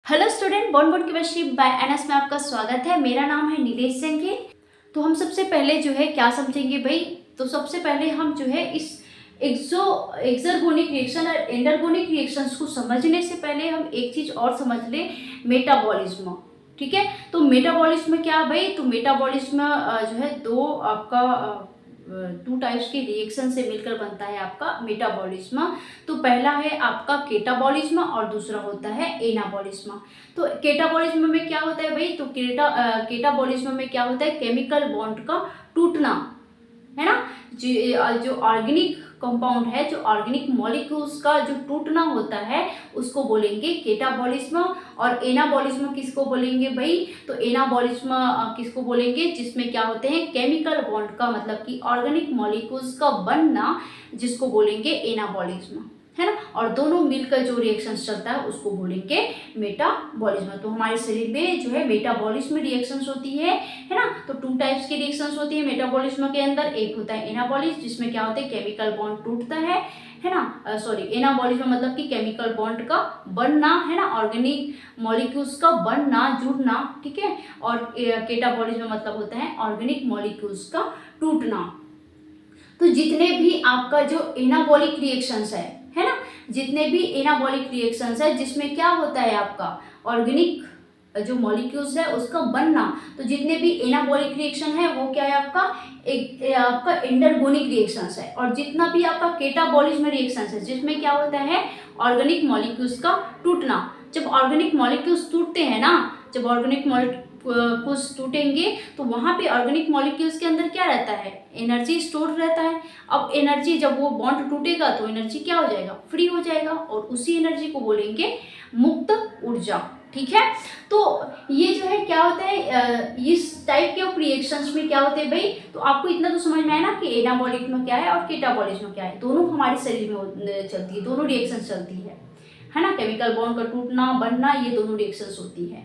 Hello student, born chemistry bye NS में आपका स्वागत है। मेरा नाम है नीलेश संघे। तो हम सबसे पहले जो है क्या समझेंगे भाई, तो सबसे पहले हम जो है इस एक्सर्गोनिक रिएक्शन और एंडरगोनिक रिएक्शंस को समझने से पहले हम एक चीज़ और समझ लें, मेटाबॉलिज्म। ठीक है, तो मेटाबॉलिज्म क्या भाई, तो मेटाबॉलिज्म जो है दो आपका टू टाइप्स के रिएक्शन से मिलकर बनता है आपका मेटाबॉलिज्म। तो पहला है आपका केटाबॉलिज्म और दूसरा होता है एनाबॉलिज्म। तो केटाबॉलिज्म में क्या होता है भाई, तो केटाबॉलिज्म में क्या होता है, केमिकल बॉन्ड का टूटना, है ना। जो ऑर्गेनिक कंपाउंड है, जो ऑर्गेनिक मॉलिक्यूल्स का जो टूटना होता है उसको बोलेंगे केटाबॉलिज्म। और एनाबॉलिज्म किसको बोलेंगे भाई, तो एनाबॉलिज्म किसको बोलेंगे, जिसमें क्या होते हैं केमिकल बॉन्ड का मतलब कि ऑर्गेनिक मॉलिक्यूल्स का बनना, जिसको बोलेंगे एनाबॉलिज्म, है ना। और दोनों मिलकर जो रिएक्शन चलता है उसको बोलेंगे मेटाबॉलिज्म। तो हमारे शरीर में जो है मेटाबॉलिज्म रिएक्शंस होती है ना। तो टू टाइप्स की रिएक्शंस होती है मेटाबॉलिज्म के अंदर। एक होता है एनाबॉलिज्म, जिसमें क्या होता है केमिकल बॉन्ड टूटता है ना। सॉरी, एनाबॉलिज्म मतलब कि केमिकल बॉन्ड का बनना, है ना, ऑर्गेनिक मॉलिक्यूल्स का बनना, जुड़ना, ठीक है। और केटाबॉलिज्म मतलब होता है ऑर्गेनिक मॉलिक्यूल्स का टूटना। तो जितने भी आपका जो एनाबॉलिक रिएक्शंस है ना, जितने भी एनाबॉलिक रिएक्शंस है जिसमें क्या होता है आपका ऑर्गेनिक जो मॉलिक्यूल्स है उसका बनना, तो जितने भी एनाबॉलिक रिएक्शन है वो क्या है आपका एंडरगोनिक रिएक्शंस है। और जितना भी आपका केटाबॉलिज्म रिएक्शंस है जिसमें क्या होता है ऑर्गेनिक मॉलिक्यूल्स का टूटना। जब ऑर्गेनिक मॉलिक्यूल्स टूटते हैं ना, जब ऑर्गेनिक मॉलिक्यूल्स टूटेंगे तो वहां पे ऑर्गेनिक मॉलिक्यूल्स के अंदर क्या रहता है, एनर्जी स्टोर रहता है। अब एनर्जी, जब वो बॉन्ड टूटेगा तो एनर्जी क्या हो जाएगा, फ्री हो जाएगा, और उसी एनर्जी को बोलेंगे मुक्त ऊर्जा। ठीक है, तो ये जो है क्या होता है, इस टाइप के रिएक्शंस में क्या होते हैं भाई, तो आपको इतना तो समझ में आया ना कि एनाबॉलिज्म क्या है और केटाबॉलिज्म क्या है। दोनों हमारे शरीर में चलती है, दोनों रिएक्शन चलती है ना। केमिकल बॉन्ड का टूटना, बनना, ये दोनों रिएक्शंस होती है।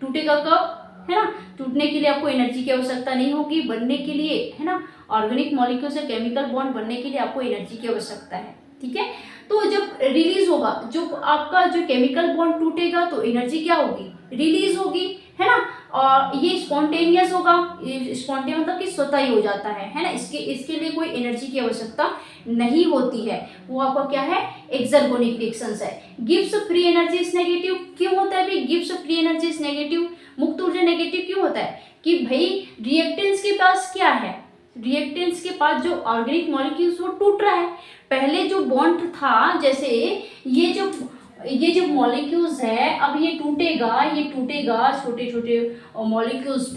टूटेगा कब, है ना, टूटने के लिए आपको एनर्जी की आवश्यकता नहीं होगी, बनने के लिए, है ना, ऑर्गेनिक मॉलिक्यूल से केमिकल बॉन्ड बनने के लिए आपको एनर्जी की आवश्यकता है। ठीक है, तो जब रिलीज होगा, जो आपका जो केमिकल बॉन्ड टूटेगा तो एनर्जी क्या होगी, रिलीज होगी, है ना। और ये स्पॉन्टेनियस होगा, स्पॉन्टेनियस मतलब कि स्वतः ही हो जाता है ना। इसके लिए कोई एनर्जी की आवश्यकता नहीं होती है। वो आपका क्या है, एक्सर्गोनिक रिएक्शंस है। Gives free energy is negative. क्यों होता है भाई gives free energy is negative, मुक्त ऊर्जा नेगेटिव क्यों होता है, कि भाई रिएक्टेंट्स के पास क्या है, रिएक्टेंट्स के पास जो ऑर्गेनिक मॉलिक्यूल्स वो टूट रहा है। पहले जो बॉन्ड था, जैसे ये जो मॉलिक्यूल्स है, अब ये टूटेगा छोटे छोटे मॉलिक्यूल्स,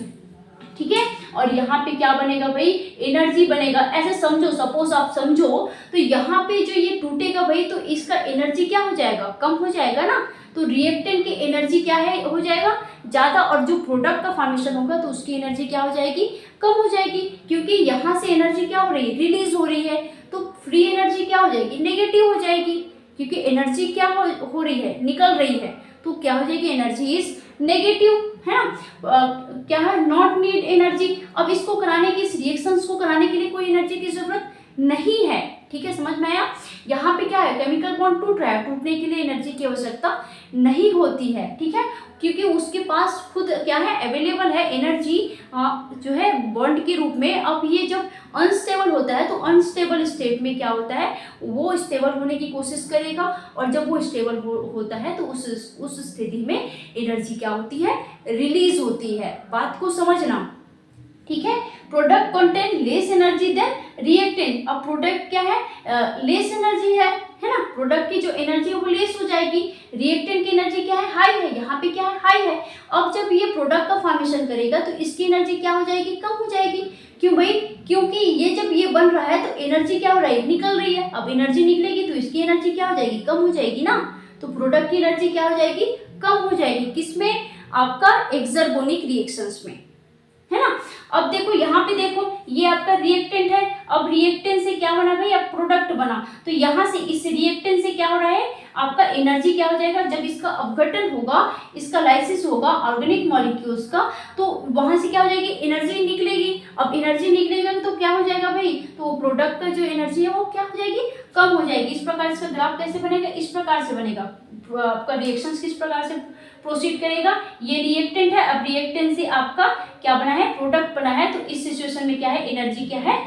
ठीक है। और यहाँ पे क्या बनेगा भाई, एनर्जी बनेगा। ऐसे समझो, सपोज आप समझो, तो यहाँ पे जो ये टूटेगा भाई तो इसका एनर्जी क्या हो जाएगा, कम हो जाएगा ना। तो रिएक्टेंट की एनर्जी क्या है, हो जाएगा ज्यादा, और जो प्रोडक्ट का फॉर्मेशन होगा तो उसकी एनर्जी क्या हो जाएगी, कम हो जाएगी। क्योंकि यहाँ से एनर्जी क्या हो रही है, रिलीज हो रही है, तो फ्री एनर्जी क्या हो जाएगी, नेगेटिव हो जाएगी। क्योंकि एनर्जी क्या हो रही है, निकल रही है, तो क्या हो जाएगी, एनर्जी इज नेगेटिव, है ना। क्या है, नॉट नीड एनर्जी। अब इसको कराने की, इस रिएक्शंस को कराने के लिए कोई एनर्जी की जरूरत नहीं है। ठीक है, समझ में आया। यहाँ पे क्या है, केमिकल बॉन्ड टूट रहा है, टूटने के लिए एनर्जी की आवश्यकता नहीं होती है। ठीक है, क्योंकि उसके पास खुद क्या है, अवेलेबल है एनर्जी जो है बॉन्ड के रूप में। अब ये जब अनस्टेबल होता है तो अनस्टेबल स्टेट में क्या होता है, वो स्टेबल होने की कोशिश करेगा, और जब वो स्टेबल होता है तो उस स्थिति में एनर्जी क्या होती है, रिलीज होती है। बात को समझना, ठीक है। Product contain less energy than reactant. अब प्रोडक्ट क्या है, लेस एनर्जी है ना। प्रोडक्ट की जो एनर्जी है वो लेस हो जाएगी, रिएक्टेंट की एनर्जी क्या है, हाई है। यहाँ पे क्या है, हाई है। अब जब ये प्रोडक्ट का फॉर्मेशन करेगा तो इसकी एनर्जी क्या हो जाएगी, कम हो जाएगी। क्यों भाई, क्योंकि ये जब ये बन रहा है तो एनर्जी क्या हो रहा है, निकल रही है। अब एनर्जी निकलेगी तो इसकी एनर्जी क्या हो जाएगी, कम हो जाएगी ना। तो प्रोडक्ट की एनर्जी क्या हो जाएगी, कम हो जाएगी। किसमें, आपका एक्सर्गोनिक रिएक्शंस में, है ना। अब देखो यहाँ पे देखो, ये आपका रिएक्टेंट है। अब रिएक्टेंट से क्या बना भाई, अब प्रोडक्ट बना। तो यहाँ से इस रिएक्टेंट से क्या हो रहा है, आपका एनर्जी क्या हो जाएगा, जब इसका अपघटन होगा, इसका लाइसिस होगा ऑर्गेनिक मॉलिक्यूल्स का, तो वहां से क्या हो जाएगी, एनर्जी निकलेगी। अब एनर्जी निकलेगा तो क्या हो जाएगा भाई, तो प्रोडक्ट का जो एनर्जी है वो क्या हो जाएगी, कम हो जाएगी। इस प्रकार इसका ग्राफ कैसे बनेगा, इस प्रकार से बनेगा। आपका रिएक्शंस किस प्रकार से प्रोसीड करेगा, ये रिएक्टेंट है, अब रिएक्टेंट से आपका क्या बना है, प्रोडक्ट बना है। तो इस सिचुएशन में क्या है, एनर्जी क्या है,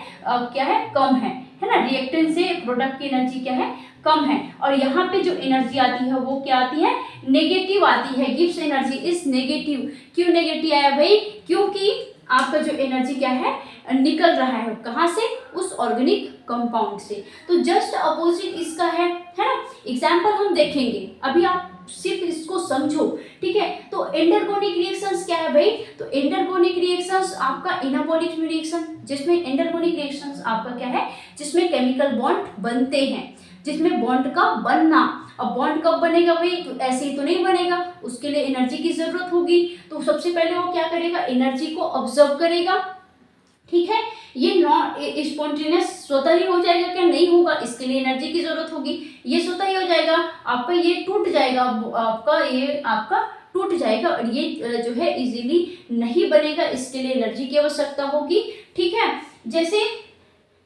कम है ना। रिएक्टेंट से प्रोडक्ट की एनर्जी क्या है, कम है। और यहाँ पे जो एनर्जी आती है वो क्या आती है, नेगेटिव आती है। Gives energy is negative. क्यों नेगेटिव आया भाई, क्योंकि आपका जो एनर्जी क्या है, निकल रहा है कहाँ से, उस ऑर्गेनिक कंपाउंड से। तो जस्ट अपोजिट इसका है ना। एग्जाम्पल हम देखेंगे, अभी आप सिर्फ इसको समझो, ठीक है। तो एंडरगोनिक रिएक्शंस क्या है भाई, तो एंडरगोनिक रिएक्शंस आपका एनाबॉलिक रिएक्शन, जिसमें एंडरगोनिक रिएक्शंस आपका क्या है, जिसमें केमिकल बॉन्ड बनते हैं, जिसमें बॉन्ड का बनना। अब बॉन्ड कब बनेगा भाई, तो ऐसे ही तो नहीं बनेगा, उसके लिए एनर्जी की जरूरत होगी। तो सबसे पहले वो क्या करेगा, एनर्जी को ऑब्जर्व करेगा, ठीक है। ये नॉन स्पॉन्टेनियस स्वतः ही हो जाएगा क्या, नहीं होगा, इसके लिए एनर्जी की जरूरत होगी। ये स्वतः ही हो जाएगा, आपका ये टूट जाएगा, आपका टूट जाएगा, और ये जो है इजीली नहीं बनेगा, इसके लिए एनर्जी की आवश्यकता होगी, ठीक है।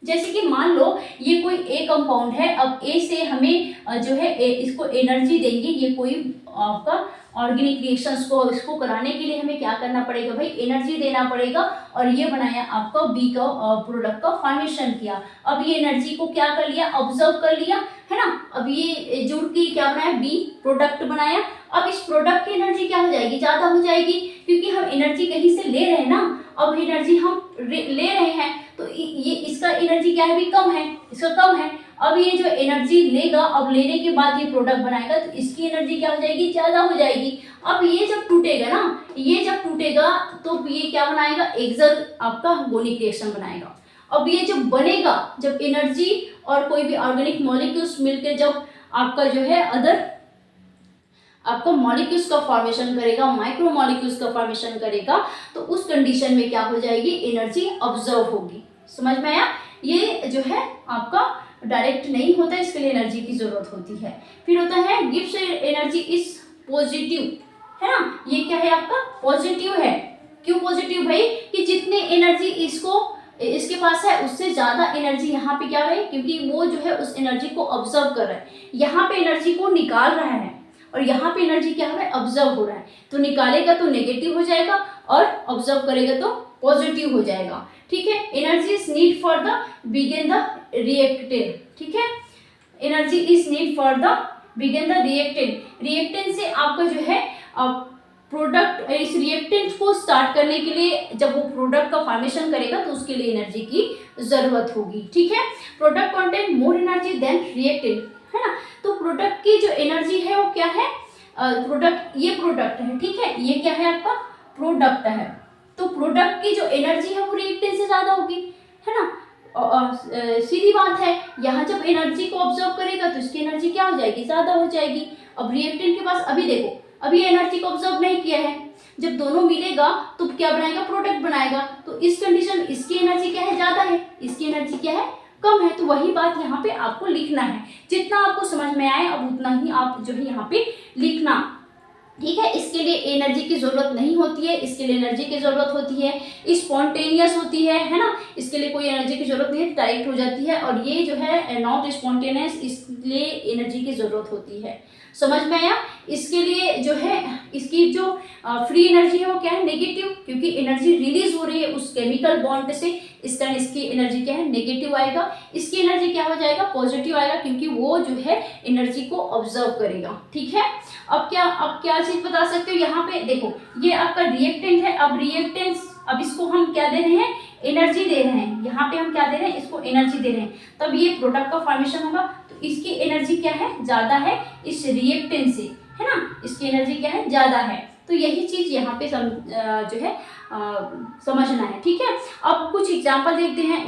जैसे कि मान लो ये कोई ए कंपाउंड है, अब ए से हमें जो है इसको एनर्जी देंगे, ये कोई आपका ऑर्गेनिक रिएक्शंस को इसको कराने के लिए हमें क्या करना पड़ेगा भाई, एनर्जी देना पड़ेगा। और ये बनाया आपका बी का प्रोडक्ट का फॉर्मेशन किया। अब ये एनर्जी को क्या कर लिया, ऑब्जर्व कर लिया, है ना। अब ये जुड़ के क्या बनाया, बी प्रोडक्ट बनाया। अब इस प्रोडक्ट की एनर्जी क्या हो जाएगी, ज्यादा हो जाएगी, क्योंकि हम एनर्जी कहीं से ले रहे हैं ना। अब एनर्जी हम ले रहे हैं, तो ये इसका एनर्जी क्या है भी, कम है, इसका कम है। अब ये जो एनर्जी लेगा, अब लेने के बाद ये प्रोडक्ट बनाएगा, तो इसकी एनर्जी क्या हो जाएगी, ज्यादा हो जाएगी। अब ये जब टूटेगा ना, ये जब टूटेगा तो ये क्या बनाएगा, एक्सर्गोनिक रिएक्शन बनाएगा। अब ये जब बनेगा, जब एनर्जी और कोई भी ऑर्गेनिक मॉलिक्यूल्स मिलकर जब आपका जो है आपका मॉलिक्यूल्स का फॉर्मेशन करेगा, माइक्रो मॉलिक्यूल्स का फॉर्मेशन करेगा, तो उस कंडीशन में क्या हो जाएगी, एनर्जी ऑब्जर्व होगी। समझ में आया। ये जो है आपका डायरेक्ट नहीं होता, इसके लिए एनर्जी की जरूरत होती है। फिर होता है गिव्स एनर्जी इज पॉजिटिव, है ना। ये क्या है, आपका पॉजिटिव है। क्यों पॉजिटिव भाई, कि जितने एनर्जी इसके पास है उससे ज्यादा एनर्जी यहाँ पे क्या है, क्योंकि वो जो है उस एनर्जी को ऑब्जर्व कर रहा है। यहाँ पे एनर्जी को निकाल रहा है और यहाँ पे एनर्जी क्या हो रहा है, ऑब्जर्व हो रहा है। तो निकालेगा तो नेगेटिव हो जाएगा और ऑब्जर्व करेगा तो पॉजिटिव हो जाएगा, ठीक है। Energy is need for the begin the reactant, ठीक है। Energy is need for the begin the reactant. Reactant से आपका जो है प्रोडक्ट, इस रिएक्टेंट को स्टार्ट करने के लिए जब वो प्रोडक्ट का फॉर्मेशन करेगा तो उसके लिए एनर्जी की जरूरत होगी, ठीक है। Product contain more energy than reactant, है ना। तो प्रोडक्ट की जो एनर्जी है वो क्या है, ये प्रोडक्ट है, ठीक है। ये क्या है, आपका प्रोडक्ट है। तो प्रोडक्ट की जो एनर्जी है वो रिएक्टेंट से ज्यादा होगी, है ना। सीधी बात है, यहाँ जब एनर्जी को ऑब्जर्व करेगा तो इसकी एनर्जी क्या हो जाएगी, ज्यादा हो जाएगी। अब रिएक्टेंट के पास अभी देखो, अभी एनर्जी को ऑब्जर्व नहीं किया है, जब दोनों मिलेगा तो क्या बनाएगा, प्रोडक्ट बनाएगा। तो इस कंडीशन इसकी एनर्जी क्या है, ज्यादा है, इसकी एनर्जी क्या है, कम है। तो वही बात यहाँ पे आपको लिखना है, जितना आपको समझ में आए अब उतना ही आप जो है यहाँ पे लिखना, ठीक है। इसके लिए एनर्जी की जरूरत नहीं होती है, इसके लिए एनर्जी की जरूरत होती है, स्पॉन्टेनियस होती है ना। इसके लिए कोई एनर्जी की जरूरत नहीं है, डायरेक्ट हो जाती है। और ये जो है नॉट स्पॉन्टेनियस, इसलिए एनर्जी की जरूरत होती है। समझ में आया। इसके लिए जो है इसकी जो फ्री एनर्जी है वो क्या है, नेगेटिव, क्योंकि एनर्जी रिलीज हो रही है उस केमिकल बॉन्ड से, इस कारण इसकी एनर्जी क्या है, नेगेटिव आएगा। इसकी एनर्जी क्या हो जाएगा, पॉजिटिव आएगा, क्योंकि वो जो है एनर्जी को ऑब्जर्व करेगा, ठीक है। अब क्या चीज बता सकते हो, यहाँ पे देखो ये आपका रिएक्टेंट है। अब रिएक्टेंट्स, अब इसको हम क्या दे रहे हैं, एनर्जी दे रहे हैं। यहाँ पे हम क्या दे रहे हैं, इसको एनर्जी दे रहे हैं, तब ये प्रोडक्ट का फॉर्मेशन होगा। तो इसकी एनर्जी क्या है, ज्यादा है इस रिएक्टेंट से, है ना। इसकी एनर्जी क्या है, ज्यादा है। तो यही चीज यहाँ पे जो है समझना है, ठीक है। अब कुछ एग्जांपल देखते हैं,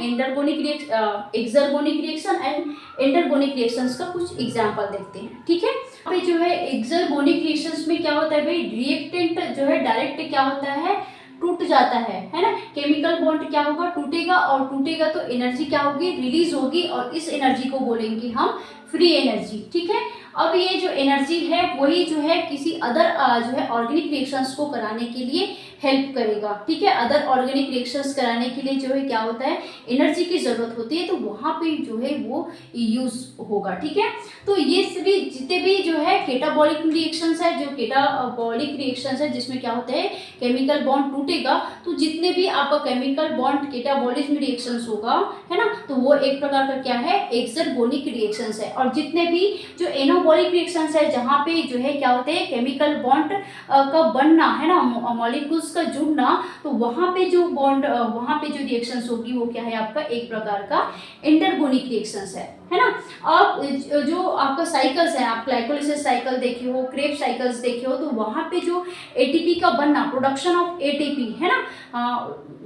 एक्सर्गोनिक रिएक्शन एंड एंडरगोनिक रिएक्शंस का कुछ एग्जांपल देखते हैं, ठीक है। अब जो है एक्सर्गोनिक रिएक्शंस में क्या होता है भाई, रिएक्टेंट जो है डायरेक्ट क्या होता है, टूट जाता है ना, केमिकल बॉन्ड क्या होगा, टूटेगा, और टूटेगा तो एनर्जी क्या होगी, रिलीज होगी, और इस एनर्जी को बोलेंगे हम फ्री एनर्जी। ठीक है, अब ये जो एनर्जी है वही जो है किसी अदर जो है ऑर्गेनिक रिएक्शंस को कराने के लिए हेल्प करेगा। ठीक है, अदर ऑर्गेनिक रिएक्शंस कराने के लिए जो है क्या होता है, एनर्जी की जरूरत होती है, तो वहाँ पे जो है वो यूज होगा। ठीक है, तो ये सभी जितने भी जो है केटाबॉलिक रिएक्शंस है, जो केटाबॉलिक रिएक्शंस है जिसमें क्या होता है केमिकल बॉन्ड टूटेगा, तो जितने भी आपका केमिकल बॉन्ड केटाबॉलिक में रिएक्शंस होगा है ना, तो वो एक प्रकार का क्या है, एक्सर्गोनिक रिएक्शंस है। और जितने भी जो एनोबॉलिक रिएक्शंस है जहाँ पे जो है क्या होते हैं केमिकल बॉन्ड का बनना है ना, मॉलिक्यूल्स का जुड़ना, तो वहाँ पे जो बॉन्ड वहाँ पे जो रिएक्शंस होगी वो क्या है आपका एक प्रकार का इंटरगोनिक रिएक्शंस है ना। अब जो आपका साइकिल्स है, आप ग्लाइकोलाइसिस साइकिल देखे हो, क्रेब्स साइकिल्स देखे हो, तो वहाँ पे जो एटीपी का बनना, प्रोडक्शन ऑफ एटीपी है ना,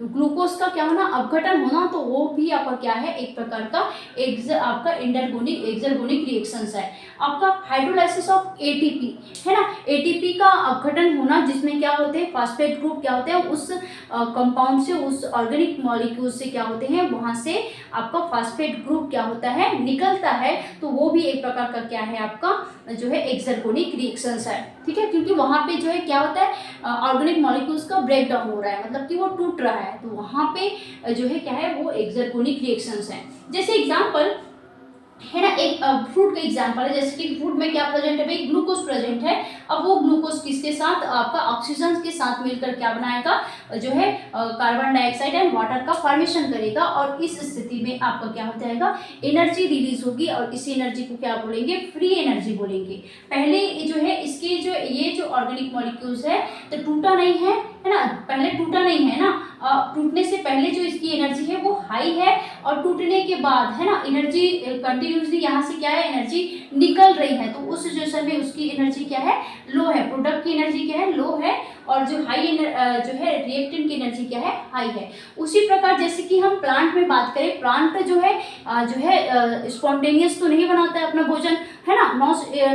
ग्लूकोज का क्या होना, अपघटन होना, तो वो भी आपका क्या है एक प्रकार का आपका इंटरगोनिक एक्सर्गोनिक रिएक्शंस है। आपका हाइड्रोलाइसिस ऑफ एटीपी है ना, एटीपी का अपघटन होना जिसमें क्या होते हैं फास्फेट ग्रुप क्या होते हैं उस कंपाउंड से, उस ऑर्गेनिक मॉलिक्यूल से क्या होते हैं वहां से आपका फास्फेट ग्रुप क्या होता है निकलता है, तो वो भी एक प्रकार का क्या है आपका जो है एक्सर्गोनिक रिएक्शंस है। ठीक है, क्योंकि वहां पे जो है क्या होता है ऑर्गेनिक मॉलिक्यूल्स का ब्रेक डाउन हो रहा है, मतलब कि वो टूट रहा है, तो वहां पे जो है क्या है वो एक्सर्गोनिक रिएक्शंस है। जैसे एग्जांपल है ना, एक फ्रूट का एग्जांपल है, जैसे कि फ्रूट में क्या प्रेजेंट है भाई, ग्लूकोज प्रेजेंट है। अब वो ग्लूकोज किसके साथ, आपका ऑक्सीजन के साथ मिलकर क्या बनाएगा, जो है कार्बन डाइऑक्साइड एंड वाटर का फॉर्मेशन करेगा, और इस स्थिति में आपका क्या हो जाएगा, एनर्जी रिलीज होगी, और इसी एनर्जी को क्या बोलेंगे, फ्री एनर्जी बोलेंगे। पहले जो है इसके जो ये जो ऑर्गेनिक मॉलिक्यूल्स है तो टूटा नहीं है ना, पहले टूटा नहीं है ना, टूटने से पहले जो इसकी एनर्जी है वो हाई है, और टूटने के बाद है ना एनर्जी कंटिन्यूसली यहाँ से क्या है एनर्जी निकल रही है, तो उस सिचुएशन में उसकी एनर्जी क्या है, लो है, प्रोडक्ट की एनर्जी क्या है, लो है, और जो हाई जो है रिएक्टेंट की एनर्जी क्या है, हाई है। उसी प्रकार जैसे कि हम प्लांट में बात करें, प्लांट जो है स्पॉन्टेनियस तो नहीं बनाता है अपना भोजन है ना,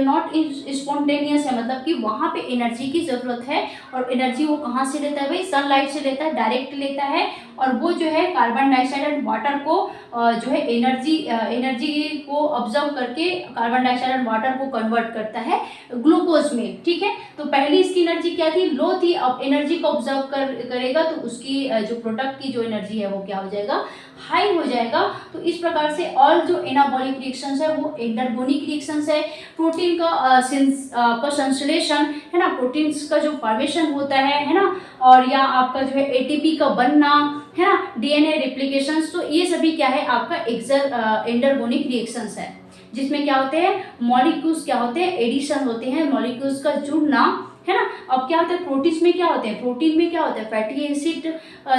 नॉट स्पॉन्टेनियस है, मतलब कि वहाँ पे एनर्जी की जरूरत है, और एनर्जी वो कहाँ से लेता है भाई, सनलाइट से लेता है, डायरेक्ट लेता है, और वो जो है कार्बन डाइऑक्साइड एंड वाटर को जो है एनर्जी को ऑब्जर्व करके कार्बन डाइऑक्साइड एंड वाटर को कन्वर्ट करता है ग्लूकोज में। ठीक है, तो पहले इसकी एनर्जी क्या थी, लो थी, अब एनर्जी को ऑब्जर्व करेगा तो उसकी जो प्रोडक्ट की जो एनर्जी है वो क्या हो जाएगा, हाई हो जाएगा। तो इस प्रकार से ऑल जो एनाबॉलिक रिएक्शंस है वो इंटरगोनिक रिएक्शंस है। प्रोटीन का संश्लेषण है ना, प्रोटीन्स का जो फॉर्मेशन होता है ना, और या आपका जो है एटीपी का बनना है ना, डीएनए रेप्लिकेशंस, तो ये सभी क्या है आपका इंटरगोनिक रिएक्शंस है, जिसमें क्या होते हैं मॉलिक्यूल्स क्या होते हैं एडिशन होते हैं, मॉलिक्यूल्स का जुड़ना है ना। अब क्या होता है प्रोटीन्स में क्या होते हैं, प्रोटीन में क्या होता है फैटी एसिड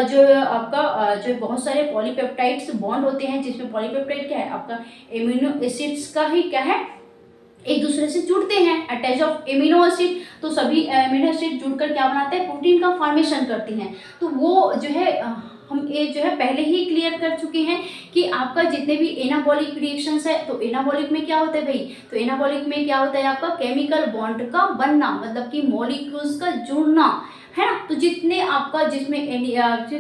जो आपका जो बहुत सारे पॉलीपेप्टाइड्स बॉन्ड होते हैं, जिसमें पॉलीपेप्टाइड क्या है आपका एमिनो एसिड्स का ही क्या है एक दूसरे से जुड़ते हैं, अटैच ऑफ एमिनो एसिड, तो सभी एमिनो एसिड जुड़कर क्या बनाते हैं प्रोटीन का फॉर्मेशन करते हैं। तो वो जो है हम ये जो है पहले ही क्लियर कर चुके हैं कि आपका जितने भी एनाबॉलिक रिएक्शंस है, तो एनाबॉलिक में क्या होता है भाई, तो एनाबॉलिक में क्या होता है आपका केमिकल बॉन्ड का बनना, मतलब कि मॉलिक्यूल्स का जुड़ना है ना। तो जितने आपका जिसमें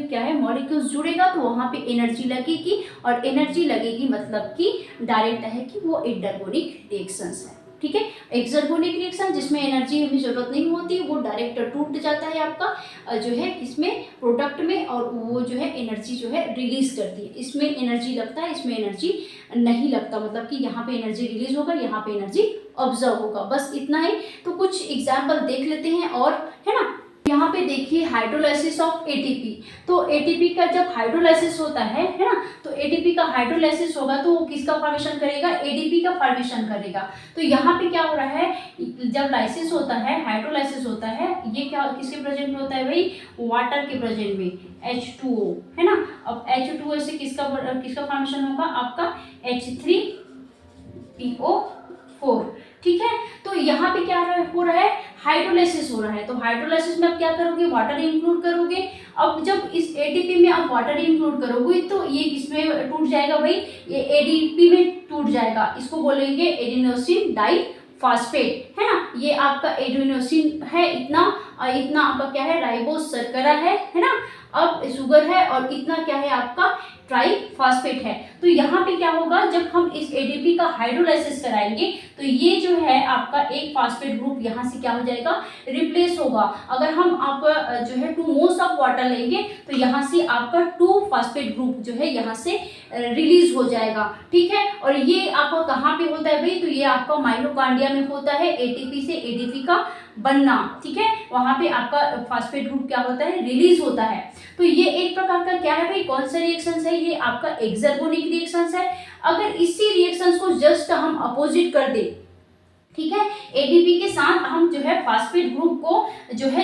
क्या है मॉलिक्यूल्स जुड़ेगा तो वहाँ पे एनर्जी लगेगी, और एनर्जी लगेगी मतलब कि डायरेक्ट है कि वो इंटरगोनिक रिएक्शंस है। ठीक है, एक्सर्गोनिक रिएक्शन जिसमें एनर्जी हमें जरूरत नहीं होती, वो डायरेक्ट टूट जाता है आपका जो है इसमें प्रोडक्ट में, और वो जो है एनर्जी जो है रिलीज करती है। इसमें एनर्जी लगता है, इसमें एनर्जी नहीं लगता, मतलब कि यहाँ पे एनर्जी रिलीज होगा, यहाँ पे एनर्जी ऑब्जर्व होगा, बस इतना ही। तो कुछ एग्जाम्पल देख लेते हैं और है ना। यहाँ पे देखिए हाइड्रोलाइसिस ऑफ एटीपी, तो एटीपी का जब हाइड्रोलाइसिस होता है ना, तो एटीपी का हाइड्रोलाइसिस होगा तो वो किसका फॉर्मेशन करेगा, एडीपी का फॉर्मेशन करेगा। तो यहाँ पे क्या हो रहा है, जब लाइसिस होता है हाइड्रोलाइसिस होता है, ये क्या किसके प्रेजेंट में होता है भाई, वाटर के प्रेजेंट में H2O है ना। अब H2O से किसका फॉर्मेशन होगा आपका H3PO4। ठीक है, तो यहाँ पे क्या हो रहा है हाइड्रोलाइसिस हो रहा है, तो हाइड्रोलाइसिस में आप क्या करोगे, वाटर इंक्लूड करोगे। अब जब इस एटीपी में आप वाटर इंक्लूड करोगे तो ये किसमें टूट जाएगा भाई, ये एडीपी में टूट जाएगा, इसको बोलेंगे एडिनोसिन डाइफॉस्फेट है ना। ये आपका एडेनोसिन है इतना, और इतना आपका क्या है राइबोस शर्करा है ना, अब शुगर है, और इतना क्या है आपका ट्राइफॉस्फेट है। तो यहाँ पे क्या होगा, जब हम इस एडीपी का हाइड्रोलाइसिस कराएंगे तो ये जो है आपका एक फास्फेट ग्रुप यहाँ से क्या हो जाएगा, रिप्लेस होगा। अगर हम आपका जो है 2 मोल्स ऑफ वाटर लेंगे तो यहाँ से आपका 2 फास्फेट ग्रुप जो है यहाँ से रिलीज हो जाएगा, ठीक है। और ये आपका कहाँ पे होता है भाई, तो ये आपका माइटोकॉन्ड्रिया में होता है, एटीपी से एडीपी का बनना, ठीक है, वहां पे आपका फास्फेट ग्रुप क्या होता है, रिलीज होता है। तो ये एक प्रकार का क्या है भाई, कौन सा रिएक्शन है, ये आपका एक्सर्गोनिक रिएक्शन है। अगर इसी रिएक्शन को जस्ट हम अपोजिट कर दे, ठीक है, एडीपी के साथ हम जो है फास्फेट ग्रुप को जो है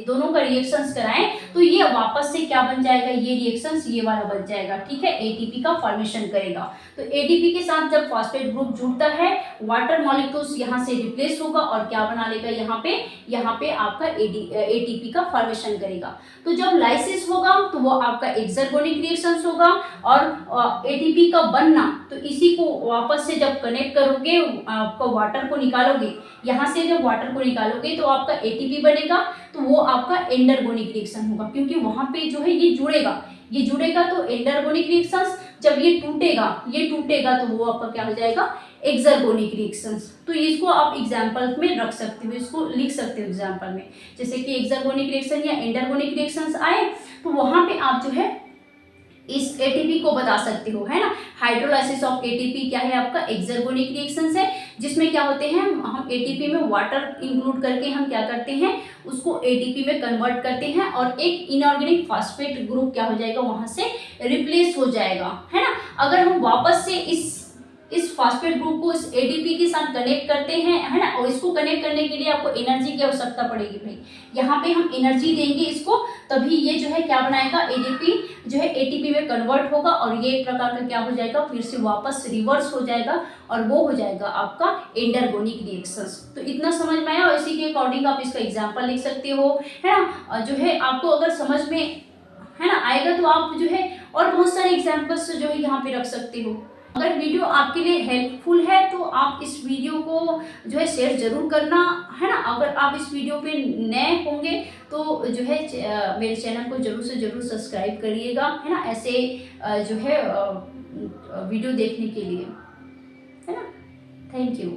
दोनों का रिएक्शंस कराएं, तो ये वापस से क्या बन जाएगा, ये रिएक्शंस ये वाला बन जाएगा, ठीक है, एटीपी का फॉर्मेशन करेगा। तो एडीपी के साथ जब फास्फेट ग्रुप जुड़ता है, वाटर मॉलिक्यूल्स यहाँ से रिप्लेस होगा और क्या बना लेगा, यहाँ पे आपका एटीपी का फॉर्मेशन करेगा। तो जब लाइसिस होगा तो वो आपका एक्सर्गोनिक रिएक्शंस होगा, और एटीपी का बनना, तो इसी को वापस से जब कनेक्ट करोगे, आपका वाटर को निकालोगे, यहाँ से जब वाटर को निकालोगे तो आपका एटीपी बनेगा, तो वो आपका एंडरगोनिक रिएक्शन होगा, क्योंकि वहां पे जो है ये जुड़ेगा तो एंडरगोनिक रिएक्शंस, जब ये टूटेगा तो वो आपका क्या हो जाएगा, एक्सर्गोनिक रिएक्शंस। तो इसको आप एग्जांपल में रख सकते हो, इसको लिख सकते हो एग्जांपल में, जैसे कि एक्सर्गोनिक रिएक्शन या एंडरगोनिक रिएक्शंस आए तो वहां पे आप जो है इस एटीपी को बता सकते हो, है ना। हाइड्रोलाइसिस ऑफ एटीपी क्या है आपका, एक्सर्गोनिक रिएक्शंस है, जिसमें क्या होते हैं, हम एटीपी में वाटर इंक्लूड करके हम क्या करते हैं, उसको एटीपी में कन्वर्ट करते हैं, और एक इनऑर्गेनिक फास्फेट ग्रुप क्या हो जाएगा, वहां से रिप्लेस हो जाएगा, है ना। अगर हम वापस से इस फास्फेट ग्रुप को इस एडीपी के साथ कनेक्ट करते हैं, है ना, और इसको कनेक्ट करने के लिए आपको एनर्जी की आवश्यकता पड़ेगी भाई, यहाँ पे हम एनर्जी देंगे इसको, तभी ये जो है क्या बनाएगा, एडीपी जो है एटीपी में कन्वर्ट होगा, और ये एक प्रकार का क्या हो जाएगा, फिर से वापस रिवर्स हो जाएगा, और वो हो जाएगा आपका एंडरगोनिक रिएक्शंस। तो इतना समझ में आया, और इसी के अकॉर्डिंग आप इसका एग्जाम्पल लिख सकते हो, है ना। जो है आपको अगर समझ में है ना आएगा तो आप जो है और बहुत सारे एग्जाम्पल्स जो है यहाँ पे रख सकते हो। अगर वीडियो आपके लिए हेल्पफुल है तो आप इस वीडियो को जो है शेयर जरूर करना, है ना। अगर आप इस वीडियो पे नए होंगे तो जो है मेरे चैनल को जरूर से जरूर सब्सक्राइब करिएगा, है ना, ऐसे जो है वीडियो देखने के लिए, है ना। Thank you.